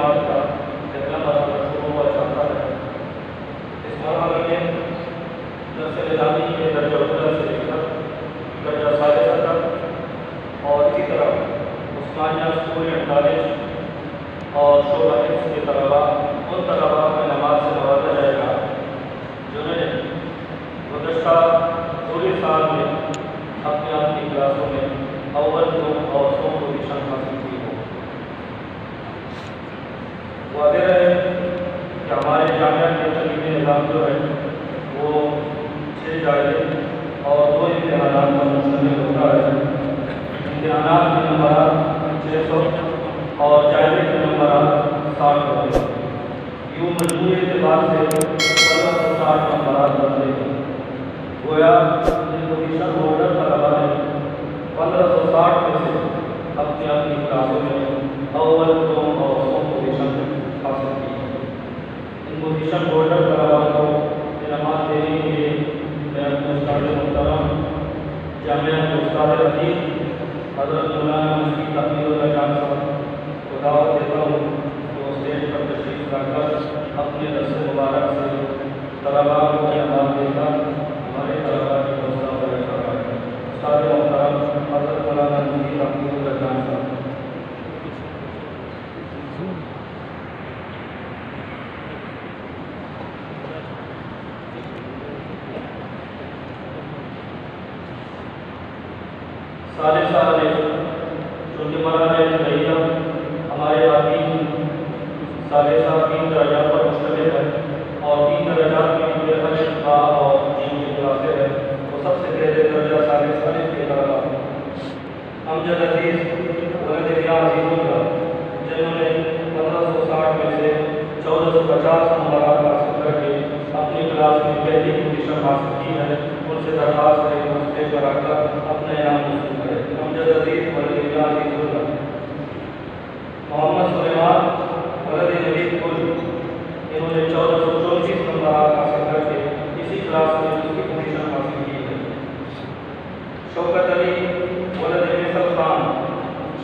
تعلیمات کا اہتمام شروع ہوا چاہتا ہے۔ اس مرحلے میں درس نظامی کے درجہ اولا سے لے کر درجہ ثالثہ تک اور اسی طرح عثمانیہ اسکول اینڈ کالج اور شعبہ حفظ کے طلباء ان طلباء کو نماز سے نوازا جائے گا جنہوں نے گزشتہ پورے سال میں اپنی کلاسوں میں اول دو اور سو پوزیشن حاصل کی ہو۔ واضح ہے کہ ہمارے جامعہ کے تعلیمی نظام جو ہے وہ 6 جائزے اور 2 امتحانات پر مشتمل ہوتا ہے۔ امتحانات کے نمبرات 600 اور جائزے کے نمبرات 60 ہوتے ہیں۔ یوں مجموعی اعتبار سے 1560 نمبرات بنتے ہیں۔ گویا جن پوزیشن ہولڈر طلباء نے 1560 میں سے اپنی کلاسوں میں اول دو اور سو پوزیشن حاصل کی ہے۔ ان پوزیشن ہولڈر طلباء کو انعامات دینے کے لیے میں اپنے استاد محترم جامعہ کے استاد عزیز حضرت مولانا مفتی تقی اللہ جان صاحب کو دعوت دیتا ہوں کہ وہ اسٹیج پر تشریف لا کر اپنے درس مبارک سے طلباء کو انعامات دے کر ہمارے طلباء کی حوصلہ افزائی کرائے۔ استاد محترم حضرت مولانا مفتی تقی اللہ جان صاحب۔ ثالثہ چونکہ مرحلہ ابتدائیہ ہمارے عظیم ثالثہ 3 درجات پر مشتمل ہے اور 3 درجات میں الف با اور جیم کی کلاسیں ہیں، وہ سب سے پہلے درجہ ثالثہ کے طلباء ہیں۔ امجد عزیز ولد میاں عزیز اللہ جنہوں نے 1560 میں سے 1450 نمبرات حاصل کر کے اپنی کلاس میں پہلی پوزیشن حاصل کی ہے، ان سے درخواست ہے کہ اسٹیج پر آ کر اپنا انعام حاصل کرے۔ امجد عزیز ولد میاں عزیز اللہ۔ محمد سلیمان ولد نبی کل انہوں نے 1434 نمبرات حاصل کر کے اسی کلاس میں دوسری پوزیشن حاصل کی ہے۔ شوکت علی ولد مثل خان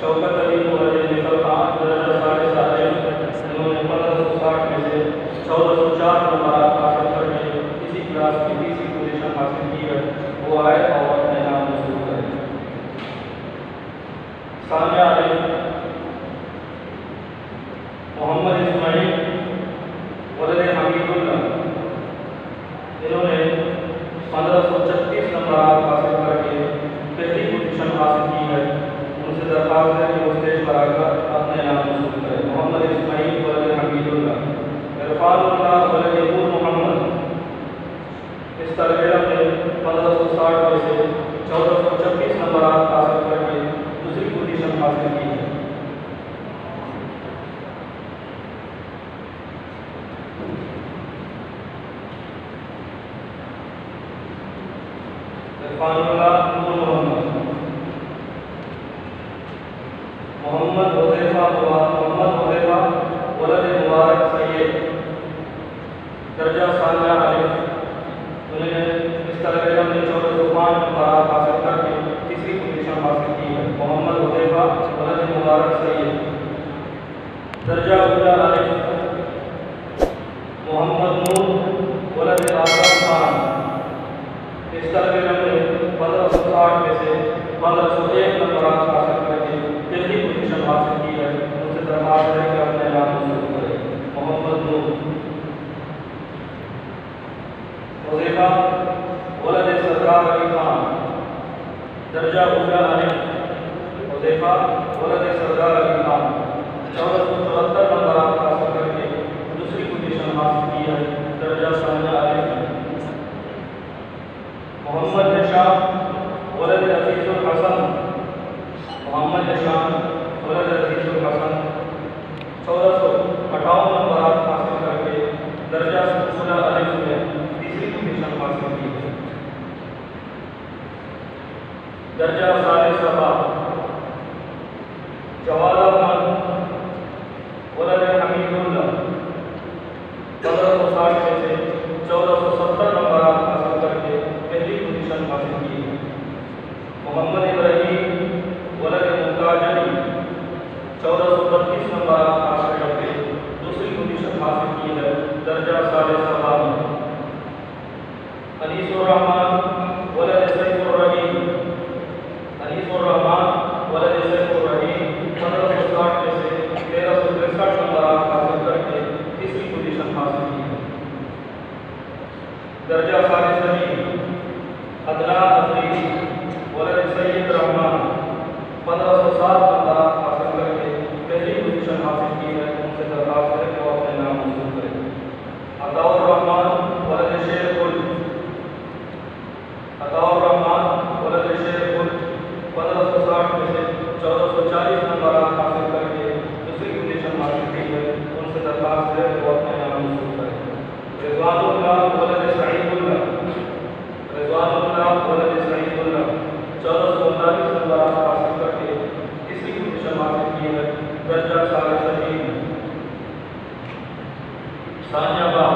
شوکت علی ولد مثل خان درجہ ثالثہ انہوں نے 1560 میں سے 1404 نمبرات حاصل کر کے اسی کلاس کی تیسری پوزیشن حاصل کی ہے، وہ آئے اور اپنے نام حاصل کرے۔ ثانیہ علی محمد اسماعیل ولد حمید اللہ انہوں نے 1536 نمبرات حاصل کر کے پہلی پوزیشن حاصل کی ہے، ان سے درخواست ہے کہ وہ اسٹیج پر آ کر اپنے نام حاصل کرے۔ محمد اسماعیل ولد حمید اللہ۔ عرفان اللہ ولد نور محمد اس طالب علم نے 1560 میں سے 1436 نمبرات حاصل کر کے دوسری پوزیشن حاصل کی ہے۔ عرفان اللہ نور محمد۔ محمد حذیفہ ولد مبارک سید درجہ ثانیہ الف انہوں نے اس طالب علم نے 1405 نمبرات حاصل کر کے تیسری پوزیشن حاصل کی ہے۔ محمد حذیفہ ولد مبارک سید درجہ اولا الف۔ محمد نور ولد آصف خان اس طالب علم نے 1560 میں سے 1501 نمبرات حاصل کر کے پہلی پوزیشن حاصل کی ہے، ان سے درخواست ہے کہ اپنے نام حاصل کرے۔ محمد نور۔ حذیفہ ولد سردار علی خان درجہ اولا الف۔ حذیفہ ولد سردار علی خان 1474 نمبرات حاصل کر کے دوسری پوزیشن حاصل کی ہے، درجہ ثانیہ الف۔ محمد نشان ولد عزیز الحسن محمد نشان ولد عزیز الحسن 1458 نمبرات حاصل کر کے درجہ اولا الف میں تیسری پوزیشن حاصل کی ہے۔ درجہ ثالثہ با جواد احمد ولد حمید اللہ 1560 میں سے 1470 نمبرات حاصل کر کے پہلی پوزیشن حاصل کی ہے۔ محمد ابراہیم ولد ممتاز علی 1432 نمبرات حاصل کر کے درجہ ثالثی عدنان افریدی ولد سید رحمان 1507 نمبرات حاصل کر کے پہلی پوزیشن حاصل کی ہے. ان سے درخواست ہے کہ وہ اپنے نام منظور کریں. عطاء الرحمان ولد شیخ گل عطاء الرحمان ولد شیخ گل 1560 میں سے 1440 نمبرات حاصل کر کے دوسری پوزیشن حاصل کی ہے. ان سے درخواست ہے کہ وہ اپنے نام منظور کریں. رضوان اللہ ولد سعید اللہ رضوان اللہ ولد سعید اللہ 1439 نمبرات حاصل کر کے تیسری پوزیشن حاصل کی ہے. درجہ ثالثی ثانیہ باب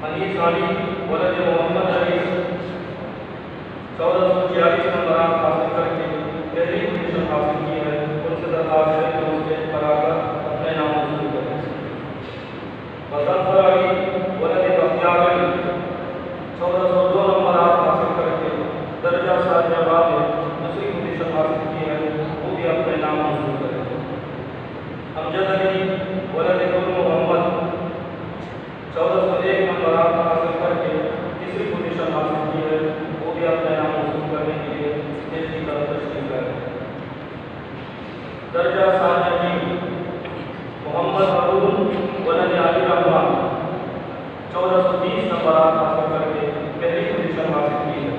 انیس علی ولد محمد علی 1446 نمبرات حاصل کر کے پہلی پوزیشن حاصل کی ہے. ان سے درخواست ہے کہ وہ اسٹیج پر آ کر اپنے نام منظور کریں. مظفر علی ولد بختیار علی 1402 نمبرات حاصل کر کے درجہ ثانیہ باب میں دوسری پوزیشن حاصل کی ہے. وہ بھی اپنے نام منظور کریں. امجد علی ولد گل محمد 1401 نمبرات حاصل کر کے تیسری پوزیشن حاصل کی ہے. وہ بھی اپنے نام منظور کرنے کے لیے اسٹیج کی طرف تشریف لائے. درجہ ثانیہ محمد ہارون ولد علی رحمان 1430 نمبرات حاصل کر کے پہلی پوزیشن حاصل کی ہے.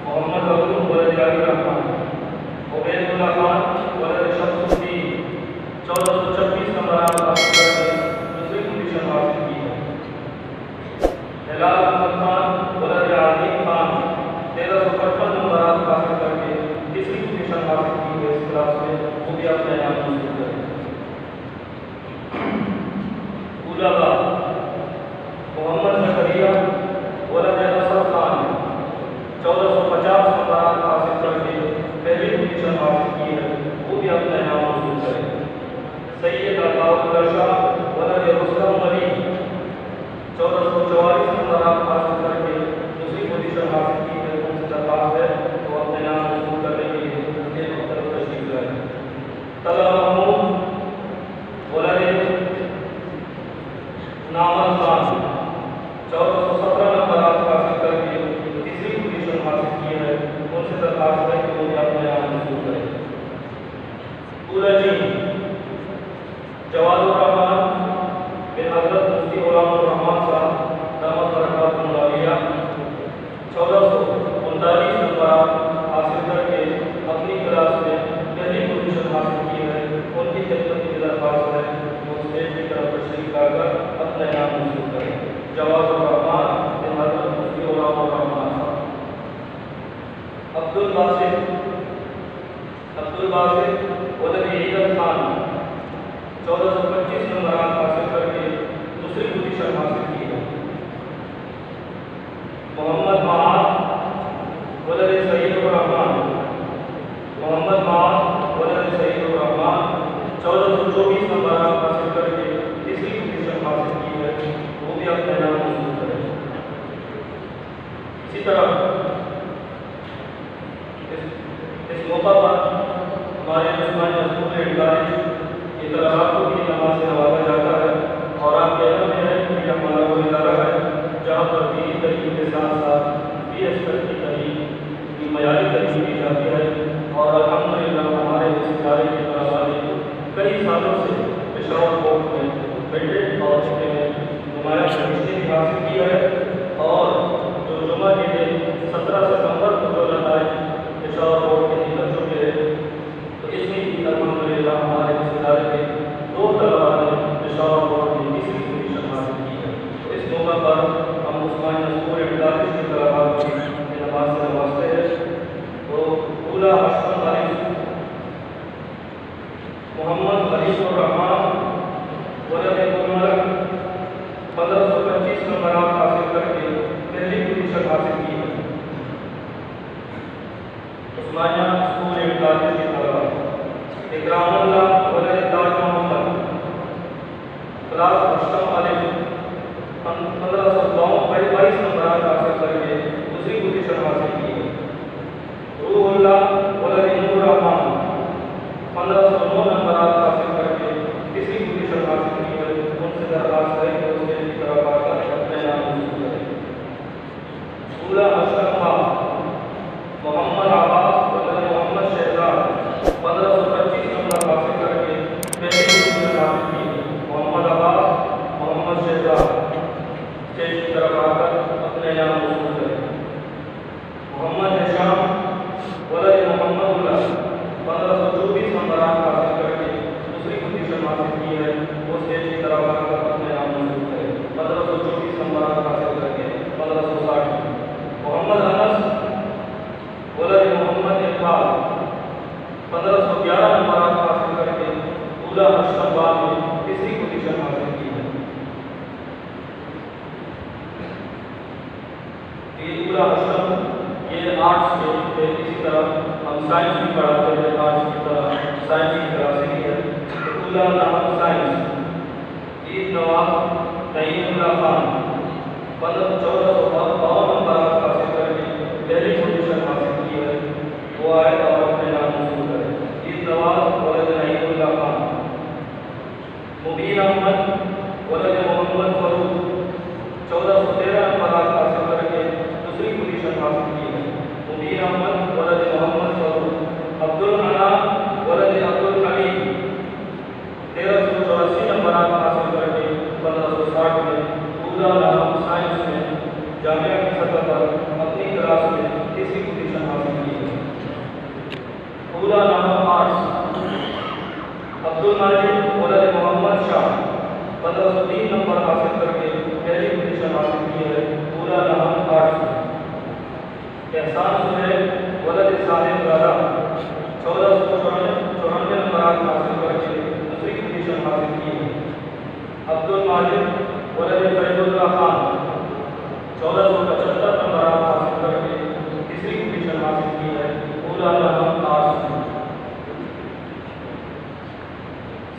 محمد ہارون ولد علی رحمان. عبید اللہ خان ولد شمس الدین 1426 نمبرات حاصل کر کے دوسری پوزیشن حاصل کی ہے. ہلال احمد خان ولد عظیم خان 1355 نمبرات حاصل کر کے تیسری پوزیشن حاصل کی ہے. اس کلاس میں وہ بھی اپنے نام منظور کریں. طلباء محمد زکریا ولد نصر خان 1450 نمبرات حاصل کر کے پہلی پوزیشن حاصل کی ہے. وہ بھی اپنے نام منظور کریں. سید عطاء اللہ شاہ ولد رستم علی 1444 نمبرات حاصل کر کے دوسری پوزیشن حاصل کی ہے. ان سے درخواست ہے تو اپنے نام منظور کرنے کے لیے ایک مختلف تشریف لائے. طلحہ محمود ولد نامت خان 1417 نمبرات حاصل کر کے تیسری پوزیشن حاصل کی ہے. ان سے درخواست ہے کہ وہ بھی اپنے نام منظور کریں. پورجی جواد الرحمان بن حضرت مفتی غلام الرحمان صاحب دامت برکاتہ العالیہ 1439 نمبرات حاصل کر کے اپنی کلاس میں پہلی پوزیشن حاصل کی ہے. ان کی خدمت کی درخواست ہے وہ اسٹیج کی طرف تشریف لا کر اپنے نام منظور کریں. جواد الرحمان بن حضرت مفتی غلام الرحمان صاحب. عبد الباسط ولد عیدل خان 1425 نمبرات حاصل کر کے دوسری پوزیشن حاصل کی ہے. محمد معاذ ولد سعید الرحمان محمد معاذ ولد سعید الرحمان 1424 نمبرات حاصل کر کے تیسری پوزیشن حاصل کی ہے. وہ بھی اپنے نام منظور کریں. اسی طرح اس موقع پر ہمارے عثمانی اسکول اینڈ کالج کی طلباء کو بھی نماز سے نوازا جاتا ہے. اور آپ کے علم میں ہے کہ یہ ہمارا وہ ادارہ ہے جہاں پر دینی تعلیم کے ساتھ ساتھ پی ایس کی تعلیم کی معیاری تعلیم کی جاتی ہے. اور الحمدللہ ہمارے اس ادارے کے طلباء نے کئی سالوں سے پشاور کورٹ میں بلڈنگ اور نمایاں شخصیت بھی حاصل کی ہے. اور جو جمعہ کے دن 17 ستمبر کو جو نتائج پشاور کورٹ کے نکل چکے ہیں تو اس میں بھی الحمدللہ ہمارے اس ادارے کے 2 طلباء نے پشاور کورٹ میں تیسری پوزیشن حاصل کی ہے. تو اس موقع پر ہم عثمانی اسکول اینڈ کالج کے طلباء کو نماز سے نوازتے ہیں. تو اولا حسن علی محمد علی الرحمان ولد الملک 1525 نمبرات حاصل کر کے پہلی پوزیشن حاصل کی ہے. حاصل کی ہے وہ اسٹیج کی طرف آ کر اپنے نام منسوخ کرے۔ 1534 نمبرات حاصل کر کے 1560 میں محمد انس ولد محمد اقبال 1511 نمبرات حاصل کر کے اولا اشرف باب میں تیسری پوزیشن حاصل کی ہے۔ یہ اولا اشرف یہ آرٹس کے اسی طرح ہم سائنس بھی پڑھاتے ہیں، آرٹس کی طرح سائنس کی طرح سے ہے۔ اولا نام سائنس عید نواب نعیم اللہ خان 1452 نمبرات حاصل کر کے پہلی پوزیشن حاصل کی ہے، وہ آئے اور اپنے نام منسوخ کرے۔ عید نواب ولد نعیم اللہ خان۔ مبین احمد ولد محمد فاروق 1413 نمبرات حاصل کر کے دوسری پوزیشن حاصل کی ہے۔ مبین احمد ولد محمد فاروق۔ عبد الحنان ولد عبد الحمید 1384 نمبرات حاصل کر کے 1560 میں اولا نام سائنس میں جامعہ کی سطح پر اپنی کلاس میں تیسری پوزیشن حاصل کی ہے۔ اولا نام آرٹس عبد الماجد ولد محمد شاہ 1503 نمبر حاصل کر کے پہلی پوزیشن حاصل کی ہے، اولا نام آرٹس میں۔ احسان سہیل ولد صالح رادا 1494 نمبرات حاصل کر کے دوسری پوزیشن حاصل کی ہے۔ عبد الماجد ولد فیض اللہ خان 1475 نمبرات حاصل کر کے تیسری پوزیشن حاصل کی ہے، اولا نام آرٹس میں۔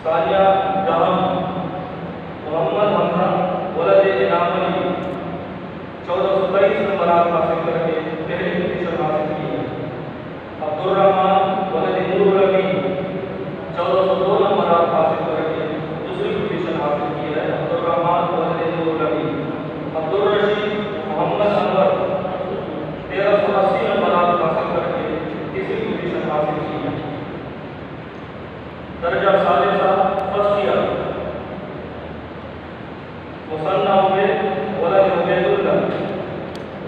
ثانیہ دہم محمد حمزہ ولد انعام علی 1423 نمبرات حاصل کر کے پہلی پوزیشن حاصل کی ہے۔ عبد الرحمن ولد نور الامین 1402 نمبرات حاصل کر کے دوسری پوزیشن حاصل کی ہے، عبد الرحمن ولد نور الامین۔ عبد الرشید محمد انور 1380 نمبرات حاصل کر کے تیسری پوزیشن حاصل کی ہے۔ درجہ ثالثہ فرسٹ ایئر مصنع عبید ولد عبید اللہ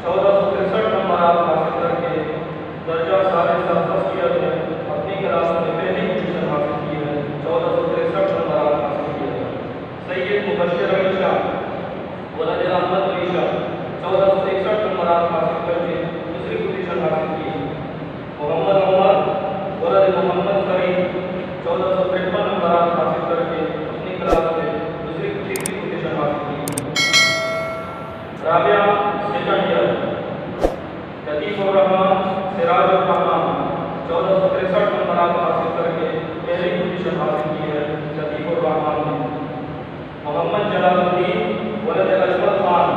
1463 نمبرات حاصل کر کے درجہ ثالثہ فرسٹ ایئر میں اپنی کلاس میں پہلی پوزیشن حاصل کی ہے، 1463 نمبرات حاصل کی ہے۔ سید مبشر علی شاہ ولد احمد علی شاہ 1461 نمبرات حاصل کر کے دوسری پوزیشن حاصل کی ہے۔ محمد عمر ولد محمد فرید 1453 نمبرات حاصل کر کے اپنی کلاس میں تیسری پوزیشن حاصل کی ہے۔ رابعہ سیکنڈ ایئر لطیف الرحمان سراج الرحمان 1463 نمبرات حاصل کر کے پہلی پوزیشن حاصل کی ہے، لطیف الرحمان نے۔ محمد جلال الدین ولد اجمل خان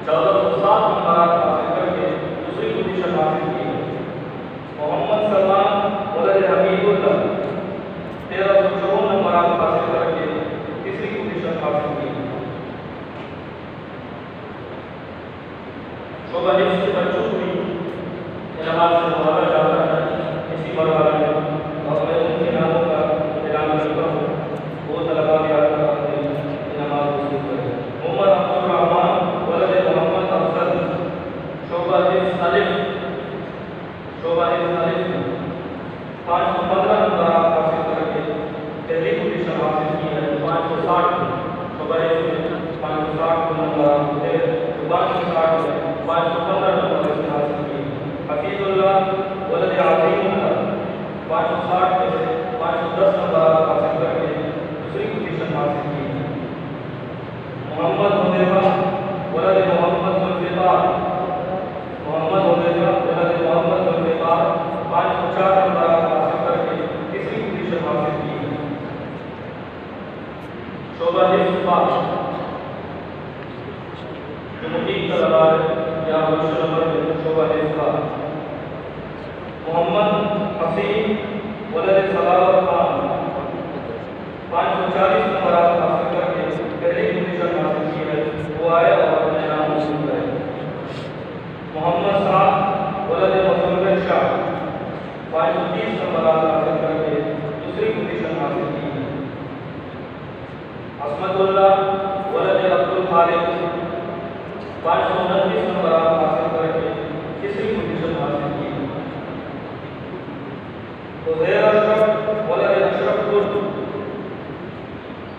1407 نمبرات حاصل کر کے دوسری پوزیشن حاصل کی ہے۔ محمد سلمان ولد حبیب اللہ 1354 نمبرات حاصل کر کے تیسری پوزیشن حاصل کی ہے۔ شعبہ حفظ کے بچوں کو بھی انعامات سے نوازا جاتا ہے۔ اسی مرحلے میں اور میں ان کے ناموں کا اعلان کرتا ہوں، وہ طلباء بھی آ کر اپنے انعامات حاصل کریں۔ محمد عبد الرحمان ولد محمد افضل شعبہ حفظ الف میں 515 نمبرات حاصل کر کے پہلی پوزیشن حاصل کی ہے۔ 560 میں شعبہ حفظ میں 560 نمبرات ہوتے ہیں، 560 میں 515 نمبر سے حاصل کی ہے۔ حفیظ اللہ ولد عظیم اللہ 560 میں سے 510 نمبرات حاصل کر کے دوسری پوزیشن حاصل کی ہے۔ محمد حذیفہ ولد محمد ذوالفقار 504 نمبرات حاصل کر کے تیسری پوزیشن حاصل کی ہے۔ شعبہ حفظ جو مقیم طلباء ہے یا روشن نمبر میں شعبہ حفظ محمد حسین ولد سلاوت خان 540 نمبرات حاصل کر کے پہلی پوزیشن حاصل کی ہے، وہ آئے اور اپنے نام منسوخ کرے۔ محمد سعد ولد مصور شاہ 530 نمبرات حاصل کر کے دوسری پوزیشن حاصل کی ہے۔ عصمت اللہ ولد عبد الخالق 529 نمبرات حاصل کر کے تیسری پوزیشن حاصل کی ہے۔ عزیر اشرف ولد اشرف گل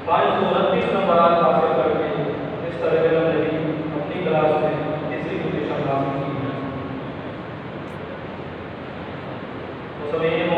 529 نمبرات حاصل کر کے اس طالب علم نے بھی اپنی کلاس میں تیسری پوزیشن حاصل کی ہے۔ تو سمعین